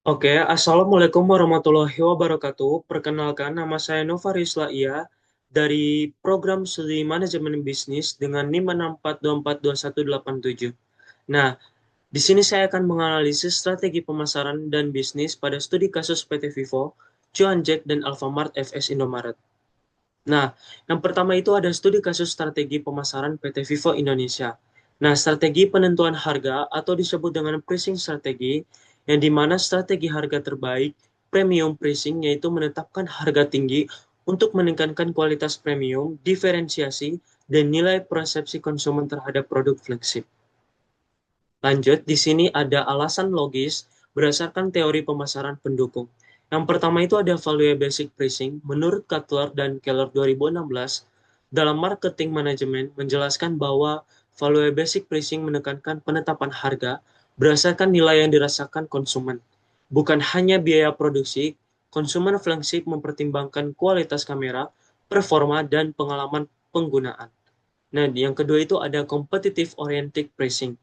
Oke, Assalamualaikum warahmatullahi wabarakatuh. Perkenalkan, nama saya Nova Rizlaia dari Program Studi Manajemen Bisnis dengan NIM 642422187. Nah, di sini saya akan menganalisis strategi pemasaran dan bisnis pada studi kasus PT Vivo, Cuanjek, dan Alfamart FS Indomaret. Nah, yang pertama itu ada studi kasus strategi pemasaran PT Vivo Indonesia. Nah, strategi penentuan harga atau disebut dengan pricing strategi, yang dimana strategi harga terbaik, premium pricing, yaitu menetapkan harga tinggi untuk meningkatkan kualitas premium, diferensiasi, dan nilai persepsi konsumen terhadap produk flagship. Lanjut, di sini ada alasan logis berdasarkan teori pemasaran pendukung. Yang pertama itu ada value basic pricing. Menurut Cutler dan Keller 2016, dalam marketing management menjelaskan bahwa value basic pricing menekankan penetapan harga berdasarkan nilai yang dirasakan konsumen. Bukan hanya biaya produksi, konsumen flagship mempertimbangkan kualitas kamera, performa, dan pengalaman penggunaan. Nah, yang kedua itu ada competitive oriented pricing.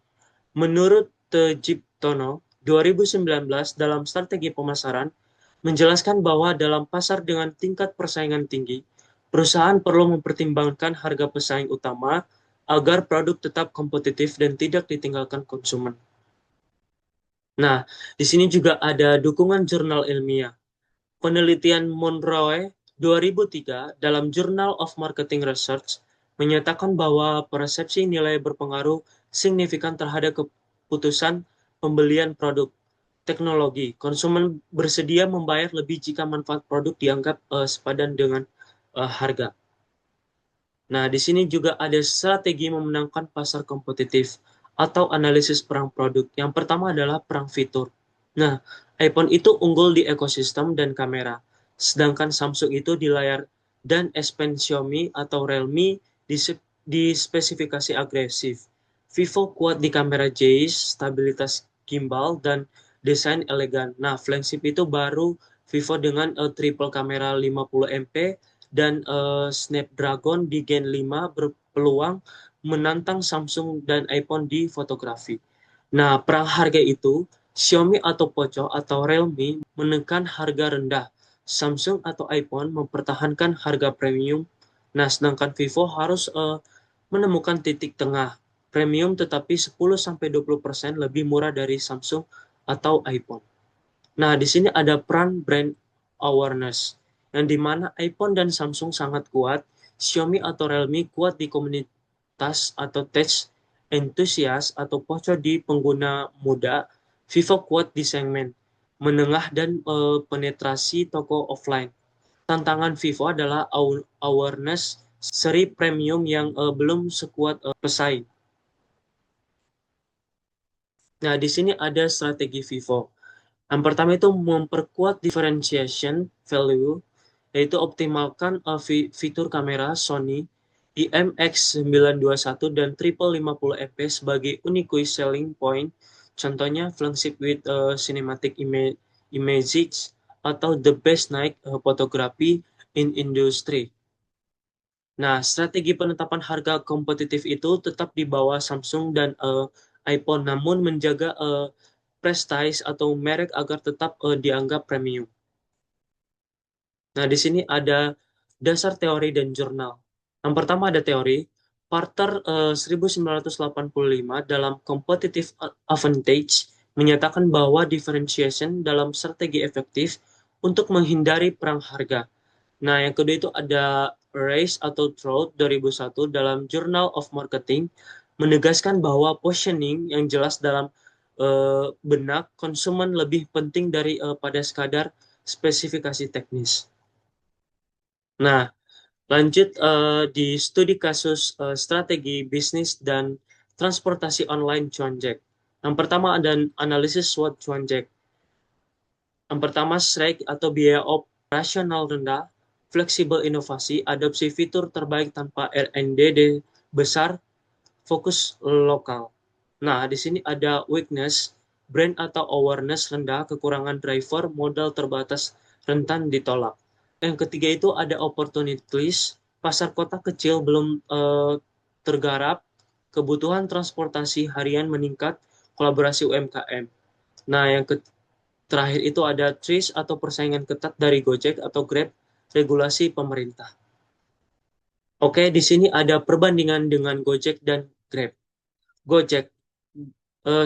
Menurut Tejiptono, 2019 dalam strategi pemasaran, menjelaskan bahwa dalam pasar dengan tingkat persaingan tinggi, perusahaan perlu mempertimbangkan harga pesaing utama agar produk tetap kompetitif dan tidak ditinggalkan konsumen. Nah, di sini juga ada dukungan jurnal ilmiah. Penelitian Monroe 2003 dalam Journal of Marketing Research menyatakan bahwa persepsi nilai berpengaruh signifikan terhadap keputusan pembelian produk teknologi. Konsumen bersedia membayar lebih jika manfaat produk dianggap sepadan dengan harga. Nah, di sini juga ada strategi memenangkan pasar kompetitif atau analisis perang produk. Yang pertama adalah perang fitur. Nah, iPhone itu unggul di ekosistem dan kamera, sedangkan Samsung itu di layar dan S Pen Xiaomi atau Realme di, di spesifikasi agresif. Vivo kuat di kamera JAIS, stabilitas gimbal, dan desain elegan. Nah, flagship itu baru Vivo dengan triple kamera 50 MP dan Snapdragon di Gen 5 berpeluang menantang Samsung dan iPhone di fotografi. Nah, perang harga itu, Xiaomi atau Poco atau Realme menekan harga rendah. Samsung atau iPhone mempertahankan harga premium. Nah, sedangkan Vivo harus menemukan titik tengah. Premium tetapi 10-20% lebih murah dari Samsung atau iPhone. Nah, di sini ada peran brand awareness, yang dimana iPhone dan Samsung sangat kuat, Xiaomi atau Realme kuat di komunitas atau tech enthusiast atau pocong di pengguna muda, Vivo kuat di segmen menengah dan penetrasi toko offline. Tantangan Vivo adalah awareness seri premium yang belum sekuat pesaing. Nah, di sini ada strategi Vivo. Yang pertama itu memperkuat differentiation value, yaitu optimalkan fitur kamera Sony IMX921 dan triple 50 fps sebagai unique selling point. Contohnya flagship with cinematic images atau the best night photography in industry. Nah, strategi penetapan harga kompetitif itu tetap di bawah Samsung dan iPhone, namun menjaga prestige atau merek agar tetap dianggap premium. Nah, di sini ada dasar teori dan jurnal. Yang pertama ada teori. Parter 1985 dalam Competitive Advantage menyatakan bahwa differentiation dalam strategi efektif untuk menghindari perang harga. Nah, yang kedua itu ada Race atau Trout 2001 dalam Journal of Marketing menegaskan bahwa positioning yang jelas dalam benak konsumen lebih penting dari pada sekadar spesifikasi teknis. Nah, lanjut di studi kasus strategi bisnis dan transportasi online Cuanjek. Yang pertama ada analisis SWOT Cuanjek. Yang pertama, strike atau biaya operasional rendah, fleksibel inovasi, adopsi fitur terbaik tanpa R&D besar, fokus lokal. Nah, di sini ada weakness, brand atau awareness rendah, kekurangan driver, modal terbatas, rentan ditolak. Yang ketiga itu ada opportunities, pasar kota kecil belum tergarap, kebutuhan transportasi harian meningkat, kolaborasi UMKM. Nah, yang terakhir itu ada TRIS atau persaingan ketat dari Gojek atau Grab, regulasi pemerintah. Oke, di sini ada perbandingan dengan Gojek dan Grab. Gojek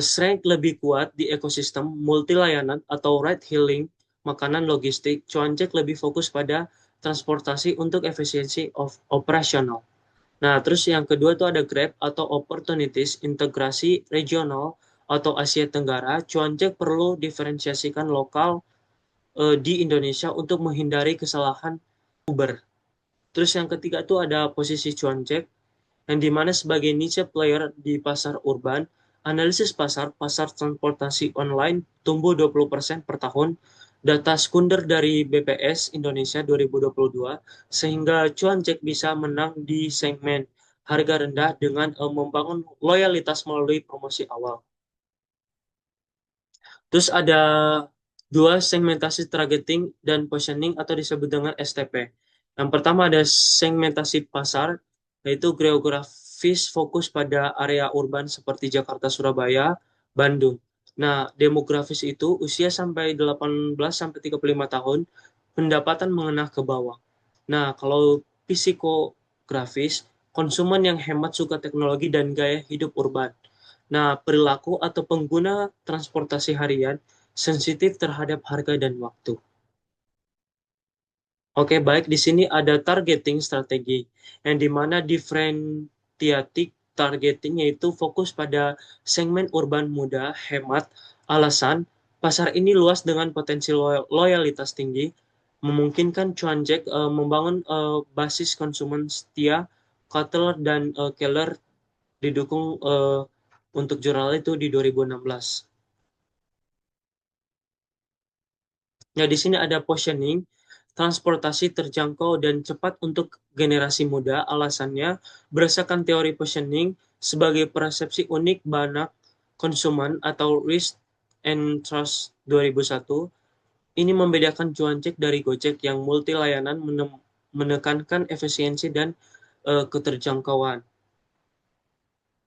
strength lebih kuat di ekosistem multi layanan atau ride hailing, makanan logistik. Cuanjek lebih fokus pada transportasi untuk efisiensi of operasional. Nah, terus yang kedua itu ada Grab atau opportunities integrasi regional atau Asia Tenggara. Cuanjek perlu diferensiasikan lokal di Indonesia untuk menghindari kesalahan Uber. Terus yang ketiga itu ada posisi Cuanjek yang dimana sebagai niche player di pasar urban, analisis pasar, pasar transportasi online tumbuh 20% per tahun, data sekunder dari BPS Indonesia 2022, sehingga Cuanjek bisa menang di segmen harga rendah dengan membangun loyalitas melalui promosi awal. Terus ada dua segmentasi targeting dan positioning atau disebut dengan STP. Yang pertama ada segmentasi pasar, yaitu geografis fokus pada area urban seperti Jakarta, Surabaya, Bandung. Nah, demografis itu usia sampai 18 sampai 35 tahun, pendapatan mengenah ke bawah. Nah, kalau psikografis, konsumen yang hemat suka teknologi dan gaya hidup urban. Nah, perilaku atau pengguna transportasi harian sensitif terhadap harga dan waktu. Oke, baik. Di sini ada targeting strategi, yang dimana differentiating targeting yaitu fokus pada segmen urban muda, hemat, alasan, pasar ini luas dengan potensi loyalitas tinggi, memungkinkan Cuanjek membangun basis konsumen setia, Kotler dan Keller didukung untuk jurnal itu di 2016. Nah, di sini ada positioning, transportasi terjangkau dan cepat untuk generasi muda. Alasannya, berdasarkan teori positioning, sebagai persepsi unik banyak konsumen atau Risk and Trust 2001, ini membedakan Cuanjek dari Gojek yang multi layanan menekankan efisiensi dan keterjangkauan.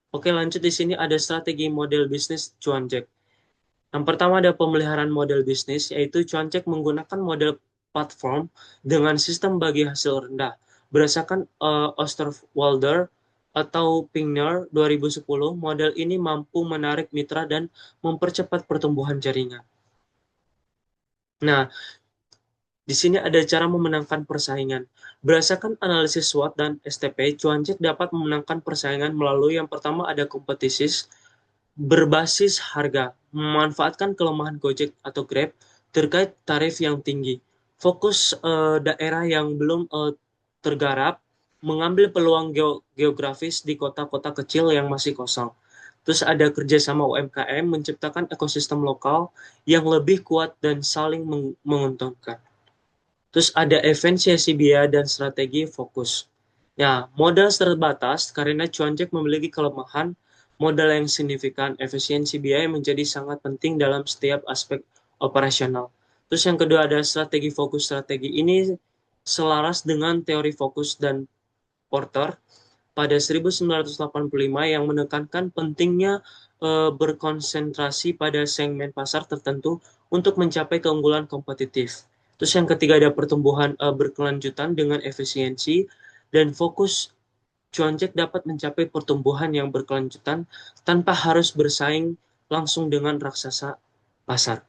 Oke, lanjut di sini ada strategi model bisnis Cuanjek. Yang pertama ada pemeliharaan model bisnis, yaitu Cuanjek menggunakan model platform dengan sistem bagi hasil rendah. Berdasarkan Osterwalder atau Pingner 2010, model ini mampu menarik mitra dan mempercepat pertumbuhan jaringan. Nah, di sini ada cara memenangkan persaingan. Berdasarkan analisis SWOT dan STP, Cuanjek dapat memenangkan persaingan melalui yang pertama ada kompetisi berbasis harga, memanfaatkan kelemahan Gojek atau Grab terkait tarif yang tinggi, fokus daerah yang belum tergarap, mengambil peluang geografis di kota-kota kecil yang masih kosong. Terus ada kerjasama UMKM, menciptakan ekosistem lokal yang lebih kuat dan saling menguntungkan. Terus ada efisiensi biaya dan strategi fokus. Ya, modal terbatas karena Cuanjek memiliki kelemahan modal yang signifikan. Efisiensi biaya menjadi sangat penting dalam setiap aspek operasional. Terus yang kedua ada strategi fokus. Strategi ini selaras dengan teori fokus dan Porter pada 1985 yang menekankan pentingnya berkonsentrasi pada segmen pasar tertentu untuk mencapai keunggulan kompetitif. Terus yang ketiga ada pertumbuhan berkelanjutan dengan efisiensi dan fokus. Cuanjek dapat mencapai pertumbuhan yang berkelanjutan tanpa harus bersaing langsung dengan raksasa pasar.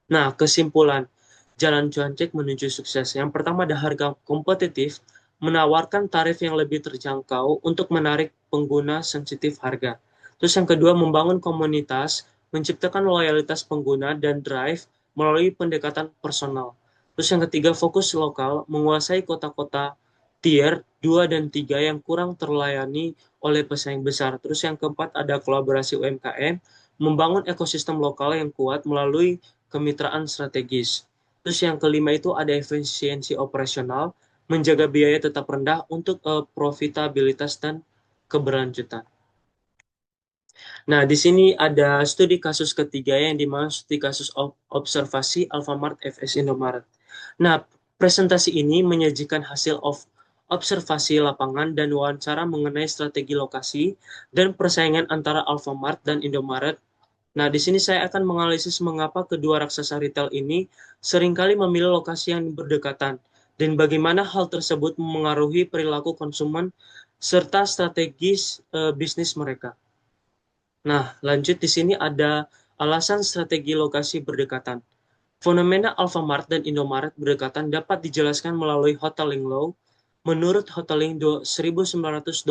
Nah, kesimpulan jalan Cuanjek menuju sukses. Yang pertama ada harga kompetitif, menawarkan tarif yang lebih terjangkau untuk menarik pengguna sensitif harga. Terus yang kedua, membangun komunitas, menciptakan loyalitas pengguna dan drive melalui pendekatan personal. Terus yang ketiga, fokus lokal, menguasai kota-kota tier 2 dan 3 yang kurang terlayani oleh pesaing besar. Terus yang keempat, ada kolaborasi UMKM, membangun ekosistem lokal yang kuat melalui kemitraan strategis. Terus yang kelima itu ada efisiensi operasional, menjaga biaya tetap rendah untuk profitabilitas dan keberlanjutan. Nah, di sini ada studi kasus ketiga yang dimana studi kasus observasi Alfamart FS Indomaret. Nah, presentasi ini menyajikan hasil observasi lapangan dan wawancara mengenai strategi lokasi dan persaingan antara Alfamart dan Indomaret Nah, di sini saya akan menganalisis mengapa kedua raksasa retail ini seringkali memilih lokasi yang berdekatan dan bagaimana hal tersebut memengaruhi perilaku konsumen serta strategis bisnis mereka. Nah, lanjut di sini ada alasan strategi lokasi berdekatan. Fenomena Alfamart dan Indomaret berdekatan dapat dijelaskan melalui Hotelling Law. Menurut Hotelling 1929,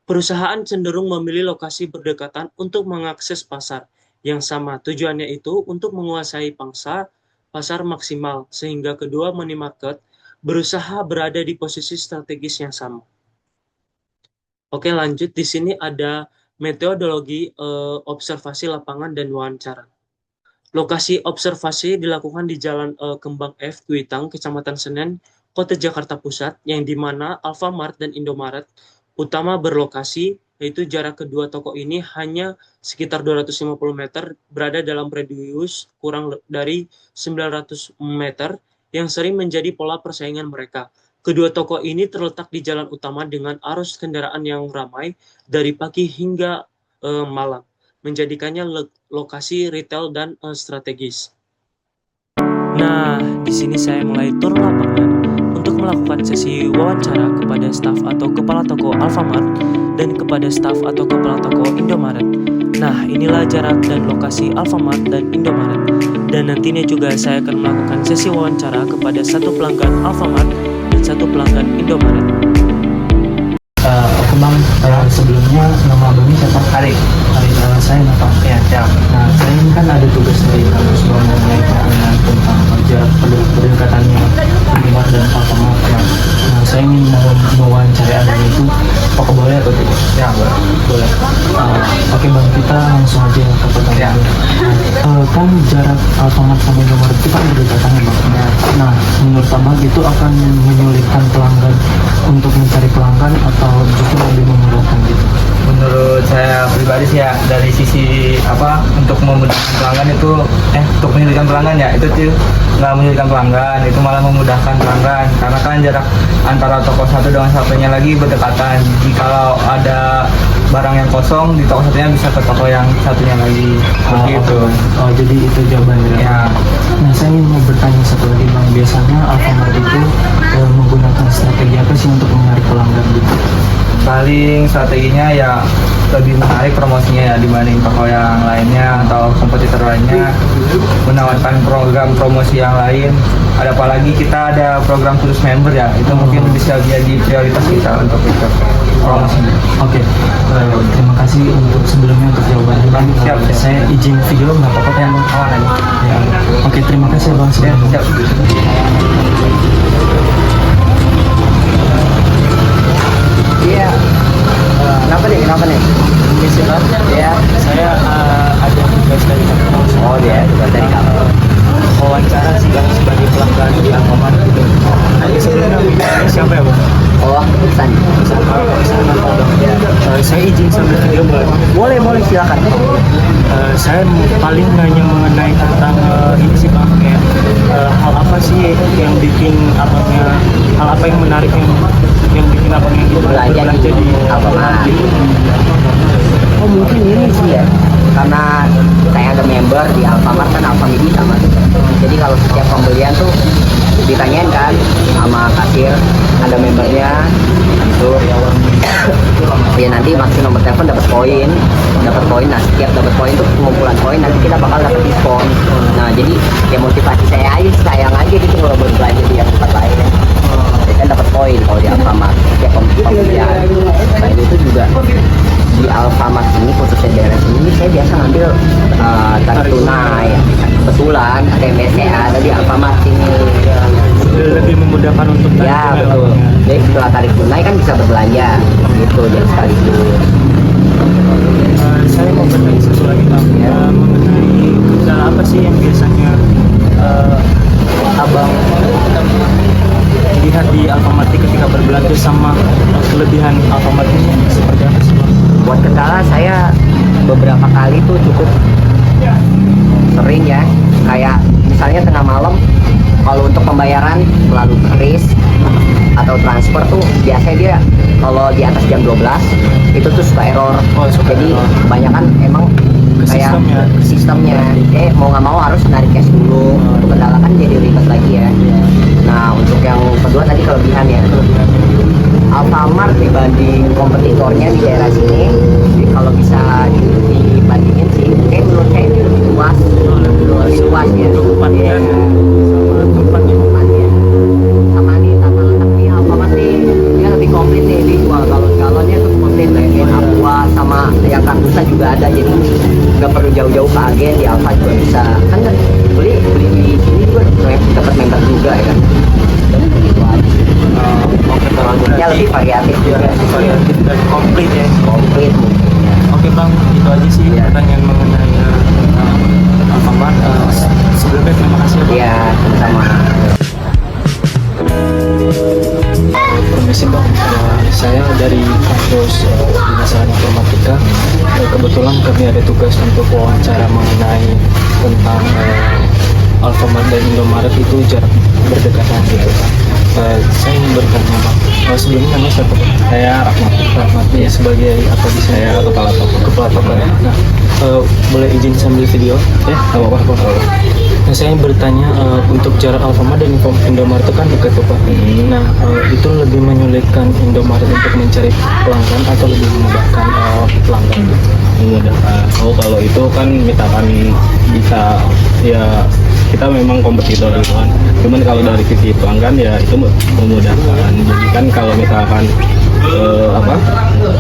perusahaan cenderung memilih lokasi berdekatan untuk mengakses pasar yang sama. Tujuannya itu untuk menguasai pasar maksimal, sehingga kedua minimarket berusaha berada di posisi strategis yang sama. Oke, lanjut. Di sini ada metodologi observasi lapangan dan wawancara. Lokasi observasi dilakukan di Jalan Kembang F, Kuitang, Kecamatan Senen, Kota Jakarta Pusat, yang di mana Alfamart dan Indomaret utama berlokasi, yaitu jarak kedua toko ini hanya sekitar 250 meter, berada dalam radius kurang dari 900 meter, yang sering menjadi pola persaingan mereka. Kedua toko ini terletak di jalan utama dengan arus kendaraan yang ramai dari pagi hingga malam, menjadikannya lokasi retail dan strategis. Nah, di sini saya mulai turun lapangan untuk melakukan sesi wawancara kepada staf atau kepala toko Alfamart dan kepada staf atau kepala toko Indomaret. Nah, inilah jarak dan lokasi Alfamart dan Indomaret. Dan nantinya juga saya akan melakukan sesi wawancara kepada satu pelanggan Alfamart dan satu pelanggan Indomaret. Oke bang, sebelumnya nama abangnya siapa? Hari, saya Nova. Ya, siap. Nah, saya ini kan ada tugas dari kampus bang mengenai penanganan tentang jarak berdekatannya Indomaret dan Alfamart. Nah, saya ingin mewawancarai anda itu, apakah boleh atau tidak? Ya, boleh. Oke bang, kita langsung aja ke pertanyaan. Kan jarak Alfamart sama Indomaret itu kan berdekatan ya bang. Nah, menurut abang itu akan menyulitkan pelanggan untuk mencari pelanggan atau justru lebih memudahkan gitu? Menurut saya pribadi sih ya, dari sisi untuk memudahkan pelanggan itu untuk menyulitkan pelanggan ya, itu tuh nggak menyulitkan pelanggan, itu malah memudahkan pelanggan, karena kan jarak antara toko satu dengan satunya lagi berdekatan. Jadi kalau ada barang yang kosong di toko satunya bisa ke toko yang satunya lagi, begitu. Jadi itu jawabannya Ya. Nah, saya ingin mau bertanya satu lagi bang, biasanya Alfamart itu menggunakan strategi apa sih untuk menarik pelanggan gitu? Paling strateginya ya lebih menarik promosinya ya dibanding toko yang lainnya atau kompetitor lainnya, menawarkan program promosi yang lain. Ada apalagi kita ada program khusus member ya, itu mungkin bisa jadi prioritas kita untuk itu promosinya. Oke, terima kasih untuk sebelumnya untuk jawabannya bang. Siap. Saya izin video nggak apa-apa ya bang? Aman aja. Ya. Oke, terima kasih bang. Siap. Iya. Kenapa nih? Misi bang. Iya. Saya ada tugas dari kampus. Oh dia juga dari kamu. Wawancara sih bang sebagai pelanggan di Alfamart gitu. Nah, sebelumnya videonya siapa ya bang? Oh, Iksan. Saya izin sambil video boleh? Boleh silakan. Saya paling nanya mengenai tentang ini sih bang, kayak hal apa sih yang bikin abangnya, hal apa yang menarik yang bikin abangnya gitu Belanja di Alfamart. Oh mungkin ini sih ya, karena saya ada member di Alfamart kan Alfamidi sama tuh. Jadi kalau setiap pembelian tuh ditanyain kan sama kasir, ada membernya itu ya, nanti masukin nomor telepon dapat poin. Nah setiap dapat poin tuh pengumpulan poin, nanti kita bakal dapat diskon. Nah jadi ya motivasi saya aja, sayang aja gitu kalau berbelanja di tempat lain ya. Jadi kan dapat poin kalau di Alfamart setiap pembelian. Selain itu juga di Alfamart ini, khususnya daerah sini, saya biasa ngambil tarik tunai. Kebetulan ada MBCA ada di Alfamart sini. lebih memudahkan untuk Ya betul. Jadi setelah tarik tunai kan bisa berbelanja gitu, jadi sekaligus. Saya mau bertanya satu lagi bang, mengenai kendala apa sih yang biasanya abang lihat di Alfamart ketika berbelanja, sama kelebihan Alfamart ini seperti apa sih bang? Buat kendala saya beberapa kali tuh cukup sering ya, kayak misalnya tengah malam kalau untuk pembayaran melalui kris atau transfer tuh biasanya dia kalau di atas jam 12 itu tuh suka error. Jadi kebanyakan emang kayak sistemnya. sistemnya mau nggak mau harus narik cash dulu. Untuk kendala kan jadi ribet lagi ya. Nah untuk yang kedua tadi kelebihan ya, Alfamart dibanding kompetitornya di daerah sini, kalau bisa dibandingin sih, menurut saya ini lebih luas, lebih luas ya. Tempatnya Tempatnya. Sama nih tata letak nih Alfamart nih, dia lebih komplit nih, dijual galon-galonnya tuh komplit, kayak Aqua sama yang kartusa juga ada, jadi nggak perlu jauh-jauh ke agen, di Alfa juga bisa. Kan beli di sini juga dapat member juga ya kan. Dan begitu aja. oke Bang, Ya lebih variatif ya, juga. variatif dan komplit ya. Komplit mungkin ya. Oke Bang, itu aja sih Iya. pertanyaan mengenai Alfamart. Sebelumnya terima kasih ya Bang. Iya, sama-sama. Permisi Bang, saya dari kampus Pendidikan Informatika. Kebetulan kami ada tugas untuk wawancara mengenai tentang Alfamart dan Indomaret itu jarak berdekatan gitu kan. Saya ingin bertanya Bang, sebelumnya namanya siapa Bang? Saya Rahmat. Rahmat, ya sebagai apa di sini? Saya kepala toko. Kepala toko ya. Nah, boleh izin sambil video? Ya, nggak apa-apa. Nah, saya bertanya untuk jarak Alfamart dan Indomaret itu kan dekat tuh Pak. Nah, itu lebih menyulitkan Indomaret untuk mencari pelanggan atau lebih memudahkan pelanggan gitu? Memudahkan. Kalau itu kan misalkan bisa ya kita memang kompetitor gitu kan. Cuman kalau dari sisi pelanggan ya itu memudahkan. Jadi kan kalau misalkan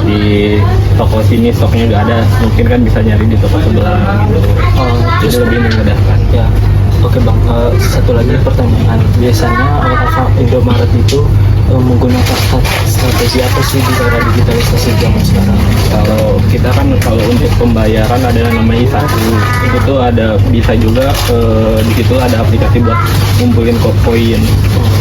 di toko sini stoknya nggak ada, mungkin kan bisa nyari di toko sebelah gitu. Jadi lebih memudahkan. Ya, oke Bang. Satu lagi pertanyaan. Biasanya Indomaret itu menggunakan strategi apa sih di era digitalisasi zaman sekarang? Kalau kita kan kalau untuk pembayaran ada yang namanya I1, itu tuh ada bisa juga di situ ada aplikasi buat ngumpulin poin.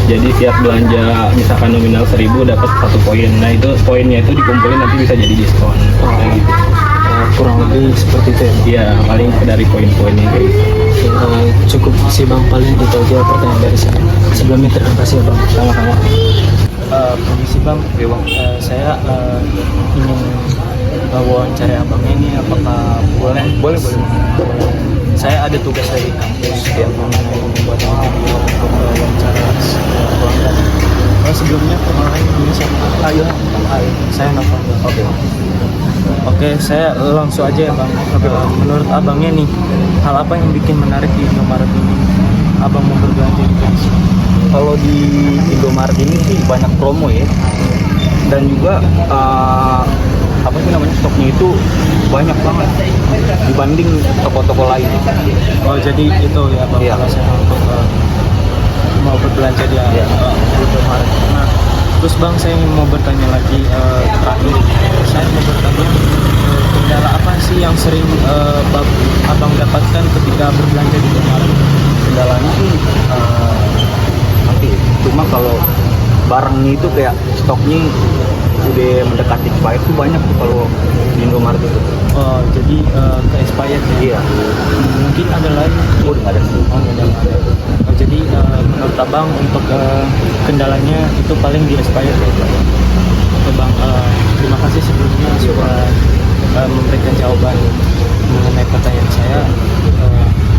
Jadi tiap belanja misalkan nominal 1.000 dapat 1 poin. Nah itu poinnya itu dikumpulin nanti bisa jadi diskon. Kayak gitu. Kurang lebih seperti itu ya Bang? Iya, paling dari poin-poinnya kayak gitu. Cukup sih Bang, paling itu aja pertanyaan dari saya. Sebelumnya terima kasih ya Bang. Sama-sama. Permisi Bang, saya ingin wawancara abangnya ini, apakah boleh? Boleh. Saya ada tugas dari kampus mengenai membuat video untuk wawancara pelanggan. Sebelumnya perkenalan diri siapa? Ayo. Saya Novan. Oke, saya langsung aja ya Bang. Menurut abangnya nih, hal apa yang bikin menarik di Indomaret ini? Abang mau berbelanja di sini? Kalau di Indomaret ini sih banyak promo ya, dan juga apa sih namanya, stoknya itu banyak banget dibanding toko-toko lain. Oh, jadi itu ya Bang, Iya. alasan untuk mau berbelanja di Indomaret. Nah, terus Bang, saya mau bertanya lagi terakhir. Saya mau bertanya kendala apa sih yang sering Abang dapatkan ketika berbelanja di Indomaret? Kendalanya sih nanti, cuma kalau barang itu kayak stoknya udah mendekati expired tuh banyak tuh kalau di Indomaret itu. Oh, jadi ke expired ya? Iya. Mungkin ada lain. Oh, nggak ada sih. Oh, nggak ada. Oh, jadi menurut Abang untuk kendalanya itu paling di expired ya Pak? Oke Bang, terima kasih sebelumnya sudah memberikan jawaban mengenai pertanyaan saya.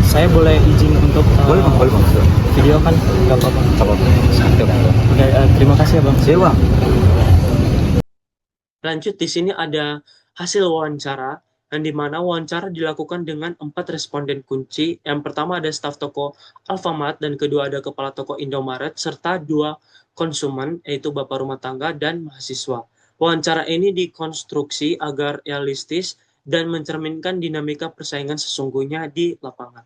Saya boleh izin untuk Boleh bang. video kan? Nggak apa-apa. Oke, terima kasih ya Bang. Iya bang. Lanjut, di sini ada hasil wawancara, yang dimana wawancara dilakukan dengan 4 responden kunci. Yang pertama ada staf toko Alfamart, dan kedua ada kepala toko Indomaret, serta 2 konsumen, yaitu bapak rumah tangga dan mahasiswa. Wawancara ini dikonstruksi agar realistis dan mencerminkan dinamika persaingan sesungguhnya di lapangan.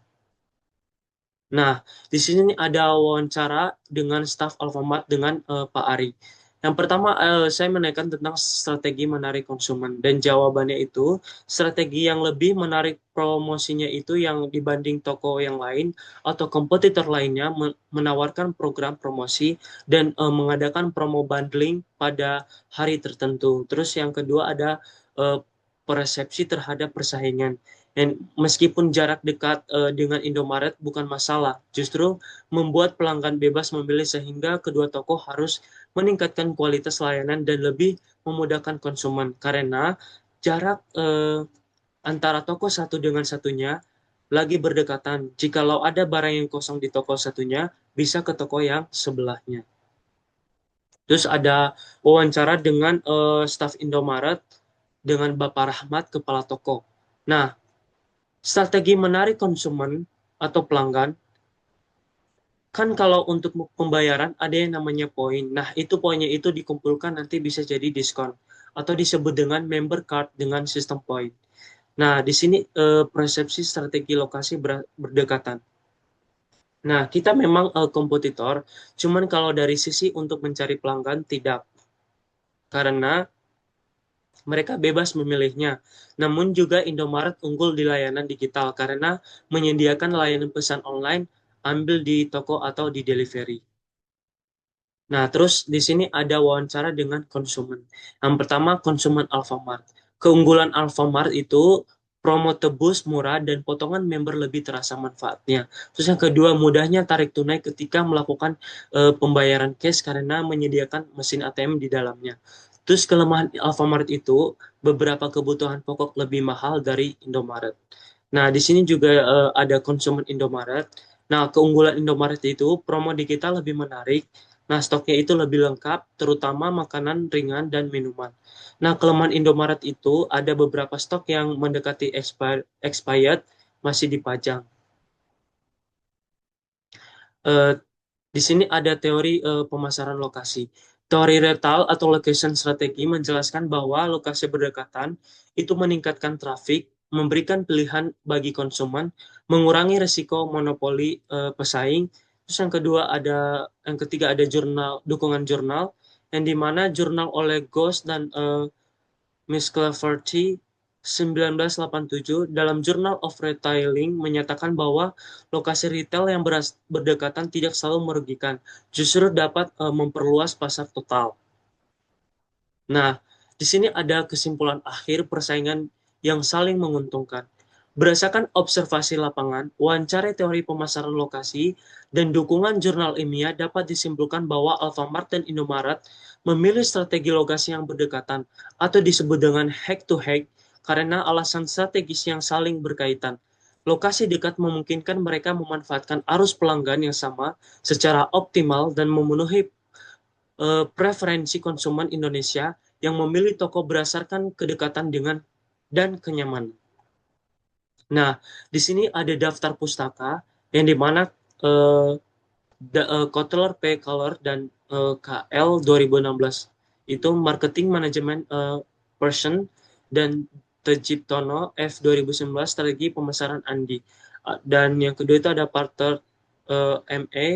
Nah, di sini ada wawancara dengan staf Alfamart dengan Pak Ari. Yang pertama, saya menanyakan tentang strategi menarik konsumen, dan jawabannya itu strategi yang lebih menarik promosinya itu yang dibanding toko yang lain atau kompetitor lainnya menawarkan program promosi dan mengadakan promo bundling pada hari tertentu. Terus yang kedua ada persepsi terhadap persaingan. Dan meskipun jarak dekat dengan Indomaret bukan masalah, justru membuat pelanggan bebas memilih sehingga kedua toko harus meningkatkan kualitas layanan dan lebih memudahkan konsumen karena jarak antara toko satu dengan satunya lagi berdekatan. Jikalau ada barang yang kosong di toko satunya, bisa ke toko yang sebelahnya. Terus ada wawancara dengan staf Indomaret dengan Bapak Rahmat, kepala toko. Nah, strategi menarik konsumen atau pelanggan, kan kalau untuk pembayaran ada yang namanya poin. Nah, itu poinnya itu dikumpulkan nanti bisa jadi diskon atau disebut dengan member card dengan sistem poin. Nah, di sini persepsi strategi lokasi berdekatan. Nah, kita memang kompetitor, cuman kalau dari sisi untuk mencari pelanggan tidak. Karena mereka bebas memilihnya. Namun juga Indomaret unggul di layanan digital karena menyediakan layanan pesan online, ambil di toko atau di delivery. Nah, terus di sini ada wawancara dengan konsumen. Yang pertama, konsumen Alfamart. Keunggulan Alfamart itu promo tebus, murah, dan potongan member lebih terasa manfaatnya. Terus yang kedua, mudahnya tarik tunai ketika melakukan pembayaran cash karena menyediakan mesin ATM di dalamnya. Terus kelemahan Alfamart itu beberapa kebutuhan pokok lebih mahal dari Indomaret. Nah, di sini juga ada konsumen Indomaret. Nah, keunggulan Indomaret itu promo digital lebih menarik. Nah, stoknya itu lebih lengkap, terutama makanan ringan dan minuman. Nah, kelemahan Indomaret itu ada beberapa stok yang mendekati expired, masih dipajang. Eh, di sini ada teori pemasaran lokasi. Teori retail atau location strategi menjelaskan bahwa lokasi berdekatan itu meningkatkan trafik, memberikan pilihan bagi konsumen, mengurangi risiko monopoli pesaing. Terus yang ketiga ada dukungan jurnal, yang dimana jurnal oleh Ghost dan Miss Cleverty 1987 dalam Journal of Retailing menyatakan bahwa lokasi retail yang berdekatan tidak selalu merugikan, justru dapat memperluas pasar total. Nah, di sini ada kesimpulan akhir persaingan yang saling menguntungkan. Berdasarkan observasi lapangan, wawancara teori pemasaran lokasi, dan dukungan jurnal ilmiah dapat disimpulkan bahwa Alfamart dan Indomaret memilih strategi lokasi yang berdekatan atau disebut dengan head-to-head karena alasan strategis yang saling berkaitan. Lokasi dekat memungkinkan mereka memanfaatkan arus pelanggan yang sama secara optimal dan memenuhi preferensi konsumen Indonesia yang memilih toko berdasarkan kedekatan dengan dan kenyamanan. Nah, di sini ada daftar pustaka yang dimana eh, Kotler, P. Color, dan KL 2016 itu Marketing Management Person, dan Tejiptono F 2019 Strategi Pemasaran Andi. Dan yang kedua itu ada Parter ME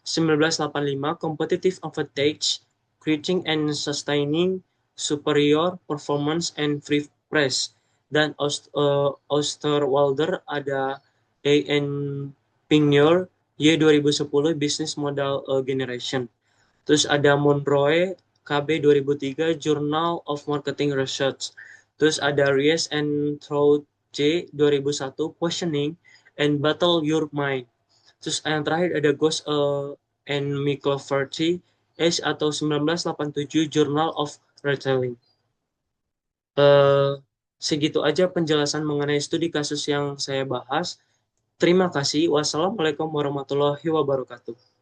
1985 Competitive Advantage, Creating and Sustaining Superior Performance and Free Press. Dan Osterwalder ada A.N. Pignol Y 2010 Business Model Generation. Terus ada Monroe KB 2003 Journal of Marketing Research. Terus ada Ries and Trout J 2001 Questioning and Battle Your Mind. Terus yang terakhir ada Ghost and McClafferty S atau 1987 Journal of Retailing. Segitu aja penjelasan mengenai studi kasus yang saya bahas. Terima kasih. Wassalamualaikum warahmatullahi wabarakatuh.